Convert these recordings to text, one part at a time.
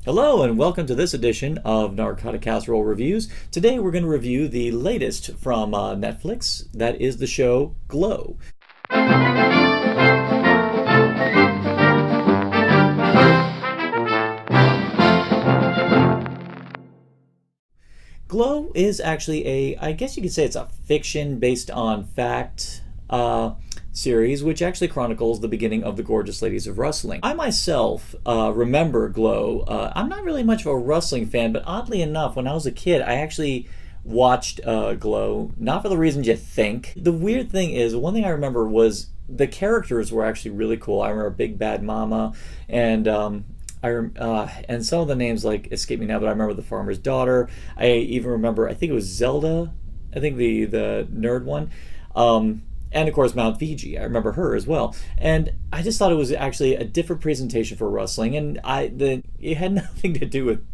Hello and welcome to this edition of Narcotic Casserole Reviews. Today we're going to review the latest from Netflix. That is the show Glow. Glow is actually I guess you could say it's a fiction based on fact series, which actually chronicles the beginning of the Gorgeous Ladies of Wrestling. I myself remember Glow. I'm not really much of a wrestling fan, but oddly enough, when I was a kid, I actually watched Glow, not for the reasons you think. The weird thing is, one thing I remember was the characters were actually really cool. I remember Big Bad Mama, and and some of the names like escape me now, but I remember the farmer's daughter. I even remember, I think it was Zelda, I think the nerd one. And of course Mount Fiji, I remember her as well. And I just thought it was actually a different presentation for wrestling, and it had nothing to do with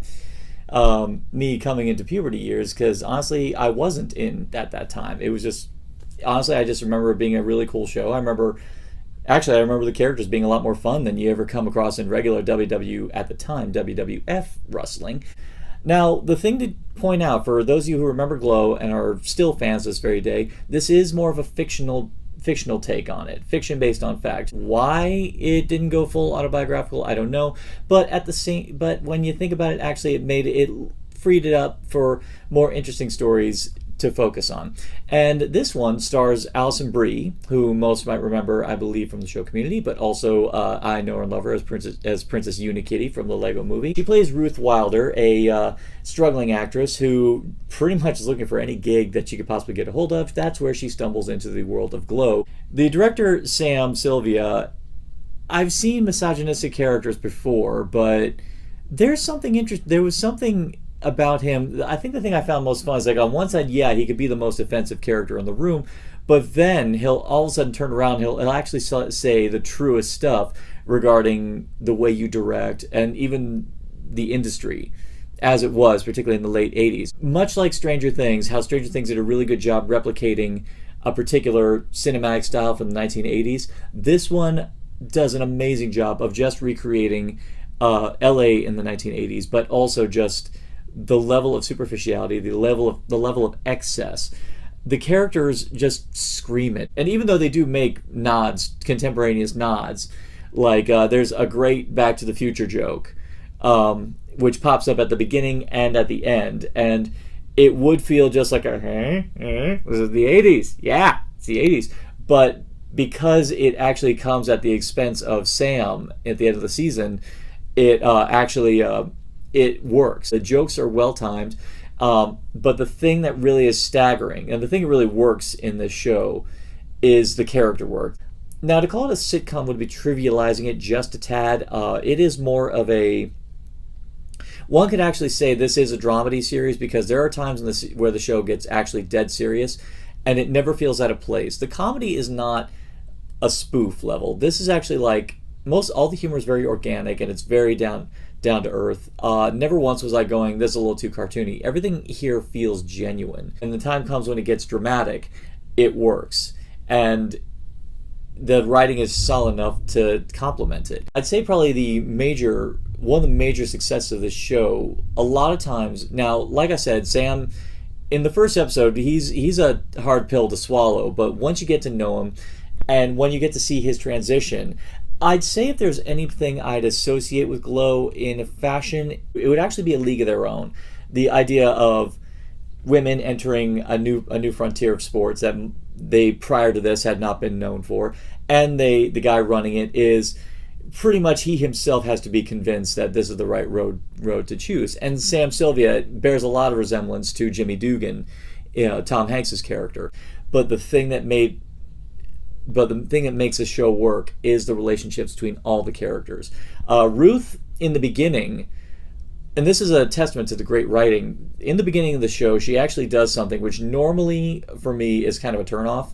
me coming into puberty years, because honestly I wasn't in at that time. It was just, honestly, I just remember it being a really cool show. I remember the characters being a lot more fun than you ever come across in regular at the time, WWF wrestling. Now, the thing to point out, for those of you who remember Glow and are still fans this very day, this is more of a fictional take on it, fiction based on fact. Why it didn't go full autobiographical, I don't know. But but when you think about it, actually, it freed it up for more interesting stories to focus on. And this one stars Alison Brie, who most might remember, I believe, from the show Community, but also I know and love her as Princess Unikitty from the Lego Movie. She plays Ruth Wilder, a struggling actress who pretty much is looking for any gig that she could possibly get a hold of. That's where she stumbles into the world of Glow. The director, Sam Sylvia, I've seen misogynistic characters before, but there's something interesting. There was something about him. I think the thing I found most fun is, like, on one side, yeah, he could be the most offensive character in the room, but then he'll all of a sudden turn around, he'll actually say the truest stuff regarding the way you direct and even the industry as it was, particularly in the late 80s. Much like Stranger Things, how Stranger Things did a really good job replicating a particular cinematic style from the 1980s, this one does an amazing job of just recreating LA in the 1980s, but also just the level of superficiality, the level of excess. The characters just scream it. And even though they do make nods, contemporaneous nods, like there's a great Back to the Future joke, which pops up at the beginning and at the end, and it would feel just like this is the 80s. Yeah, it's the 80s. But because it actually comes at the expense of Sam at the end of the season, it it works. The jokes are well timed, but the thing that really is staggering, and the thing that really works in this show, is the character work. Now, to call it a sitcom would be trivializing it just a tad. It is more of one could actually say this is a dramedy series, because there are times where the show gets actually dead serious, and it never feels out of place. The comedy is not a spoof level. This is actually like, all the humor is very organic, and it's very down to earth. Never once was I going, this is a little too cartoony. Everything here feels genuine. And the time comes when it gets dramatic, it works. And the writing is solid enough to complement it. I'd say probably one of the major successes of this show, a lot of times, now, like I said, Sam, in the first episode, he's a hard pill to swallow, but once you get to know him, and when you get to see his transition, I'd say if there's anything I'd associate with Glow in a fashion, it would actually be A League of Their Own. The idea of women entering a new frontier of sports that they prior to this had not been known for, and the guy running it is pretty much, he himself has to be convinced that this is the right road to choose. And Sam Sylvia bears a lot of resemblance to Jimmy Dugan, Tom Hanks's character. But the thing that makes the show work is the relationships between all the characters. Ruth, in the beginning, and this is a testament to the great writing, in the beginning of the show, she actually does something which normally, for me, is kind of a turnoff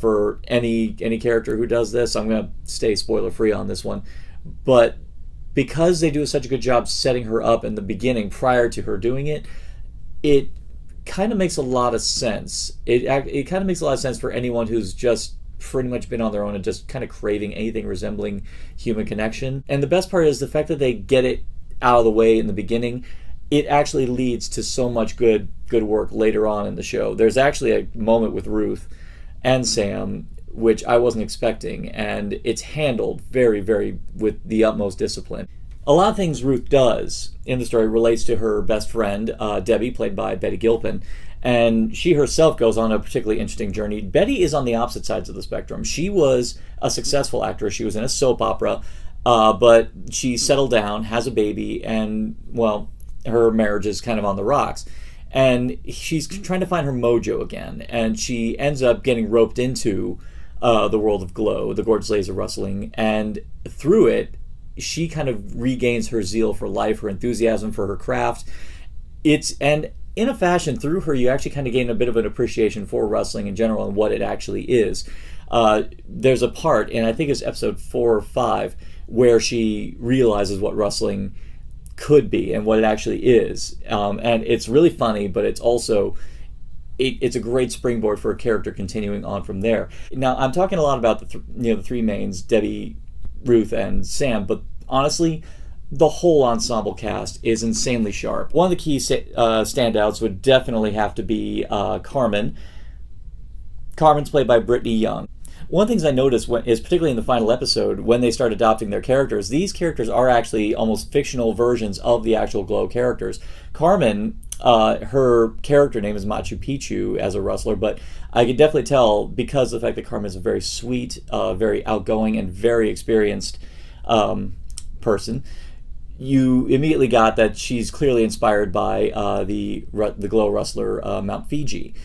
for any character who does this. I'm going to stay spoiler-free on this one. But because they do such a good job setting her up in the beginning prior to her doing it, it kind of makes a lot of sense. It kind of makes a lot of sense for anyone who's just pretty much been on their own and just kind of craving anything resembling human connection. And the best part is the fact that they get it out of the way in the beginning, it actually leads to so much good work later on in the show. There's actually a moment with Ruth and Sam which I wasn't expecting, and it's handled very, very with the utmost discipline. A lot of things Ruth does in the story relates to her best friend, Debbie, played by Betty Gilpin, and she herself goes on a particularly interesting journey. Betty is on the opposite sides of the spectrum. She was a successful actress. She was in a soap opera, but she settled down, has a baby, and, well, her marriage is kind of on the rocks. And she's trying to find her mojo again, and she ends up getting roped into the world of Glow, the Gorgeous Ladies of Rustling, and through it, she kind of regains her zeal for life, her enthusiasm for her craft. And in a fashion, through her, you actually kind of gain a bit of an appreciation for wrestling in general and what it actually is. There's a part, and I think it's episode 4 or 5, where she realizes what wrestling could be and what it actually is. And it's really funny, but it's also it's a great springboard for a character continuing on from there. Now, I'm talking a lot about the three mains, Debbie, Ruth, and Sam, but honestly, the whole ensemble cast is insanely sharp. One of the key standouts would definitely have to be Carmen. Carmen's played by Brittany Young. One of the things I noticed is, particularly in the final episode, when they start adopting their characters, these characters are actually almost fictional versions of the actual Glow characters. Carmen, her character name is Machu Picchu as a wrestler, but I could definitely tell, because of the fact that Carmen is a very sweet, very outgoing, and very experienced person, you immediately got that she's clearly inspired by the Glow wrestler Mount Fiji.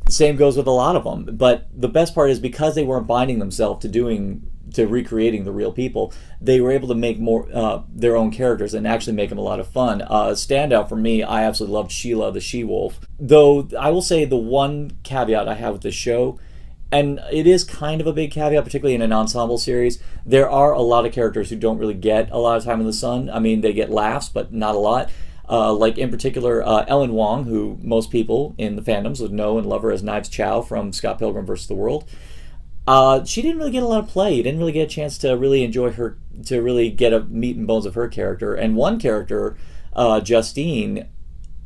Same goes with a lot of them, but the best part is, because they weren't binding themselves to recreating the real people, they were able to make more their own characters and actually make them a lot of fun. Standout for me, I absolutely loved Sheila the She-Wolf. Though I will say the one caveat I have with this show, and it is kind of a big caveat, particularly in an ensemble series, there are a lot of characters who don't really get a lot of time in the sun. I mean, they get laughs, but not a lot. Like in particular, Ellen Wong, who most people in the fandoms would know and love her as Knives Chow from Scott Pilgrim vs. the World. She didn't really get a lot of play. You didn't really get a chance to really enjoy her, to really get a meat and bones of her character. And one character, Justine,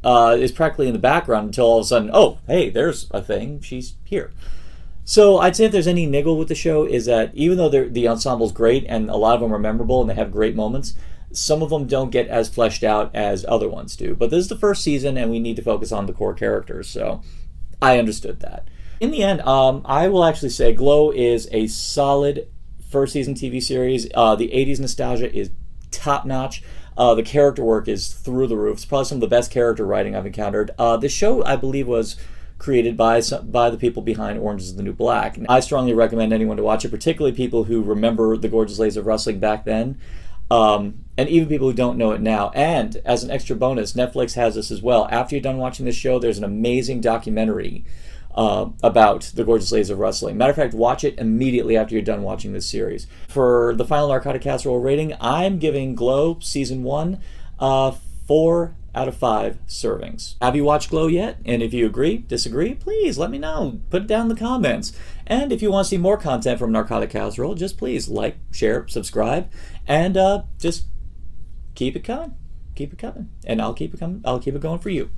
is practically in the background until all of a sudden, oh, hey, there's a thing. She's here. So I'd say if there's any niggle with the show, is that even though the ensemble's great and a lot of them are memorable and they have great moments, some of them don't get as fleshed out as other ones do. But this is the first season, and we need to focus on the core characters, so I understood that. In the end, I will actually say Glow is a solid first season TV series. The 80s nostalgia is top-notch. The character work is through the roof. It's probably some of the best character writing I've encountered. The show, I believe, was created by the people behind Orange is the New Black. I strongly recommend anyone to watch it, particularly people who remember the Gorgeous Ladies of Wrestling back then. And even people who don't know it now. And as an extra bonus, Netflix has this as well. After you're done watching this show, there's an amazing documentary about the Gorgeous Ladies of Wrestling. Matter of fact, watch it immediately after you're done watching this series. For the final Narcotic Casserole rating, I'm giving Glow Season 1 4 out of 5 servings. Have you watched Glow yet? And if you agree, disagree, please let me know. Put it down in the comments. And if you want to see more content from Narcotic Casserole, just please like, share, subscribe, and just keep it coming. Keep it coming. And I'll keep it coming. I'll keep it going for you.